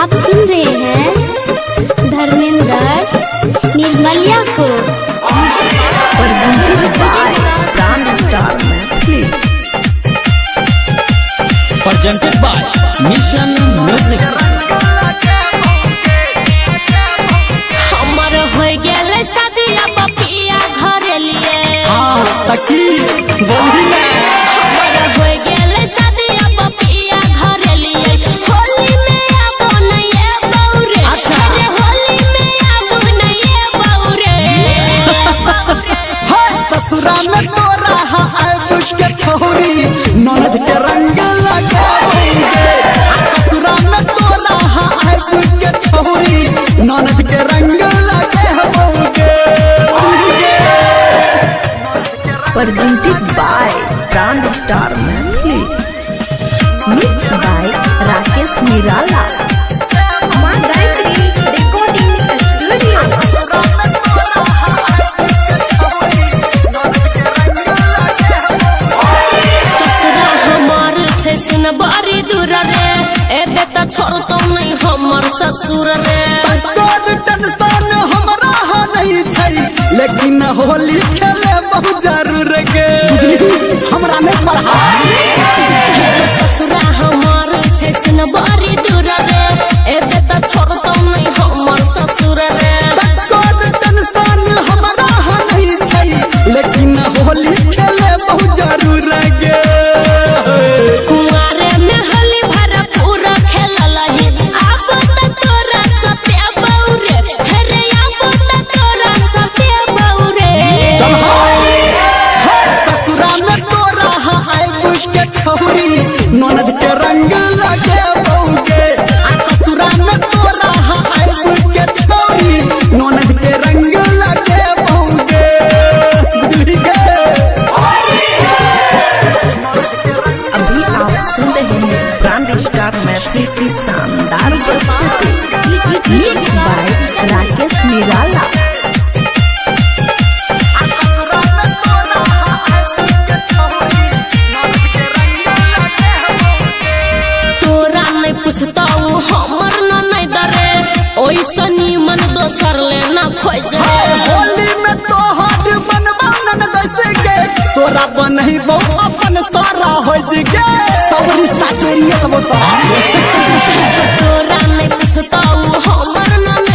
आप सुन रहे हैं धर्मेंद्र निर्मलिया को। Presented by Mission Music। हमर हो गेल शादिया पपिया घर लिए तकी बोली ना हमर हो गेल शादिया पपिया घर लिए होली में आबो नये बौरे अरे होली में आबो नये बौरे हाय ससुरा में तोरा आब के छोरी ननद के रंग लगाओगे। ससुरा में तोरा आब के छोरी ननद के रंग लगाओगे। Presented by Brand Star Monthly, mixed by Rakesh Nirala, recording studio। ससुरा हमार छै सुन बारी दूर रे एबे त छोड़तो नहीं हमर ससुर रे तोर टेंशन हमरा नहीं छै लेकिन होली खेले बहुत जरूर गे हमरा नहीं पढ़ा। ससुरा हमार छै सुन बारी दूर रे एबे त छोड़तो नहीं हमर ससुर रे तोर टेंशन हमरा नहीं छै लेकिन होली खेले बहुत जरूर गे। कुआरे में होली भरा पूरा खेललही आब त तोरा सते बौरे अरे आब त तोरा सते बौरे चल ससुरा में तोरा आब के छोरी ननद के रंग लगे बौगे। ससुरा में तोरा आब के छोरी ननद के रंग लगे बौगे। बुझली गे अभी आप सुन रहे हैं ब्रांड स्टार मैथिली की शानदार प्रस्तुति, mixed by राकेश निराला। तोरा नहीं पूछता हमर न नहीं दरे ओइसा नीमन दोसर लेना खोजे होली में तोहर बनबा नन दस गे तोरा बनैबो अपन सारा हो गे सब रिश्ता चोरिए लेबो तोरा नहीं पूछता हमर न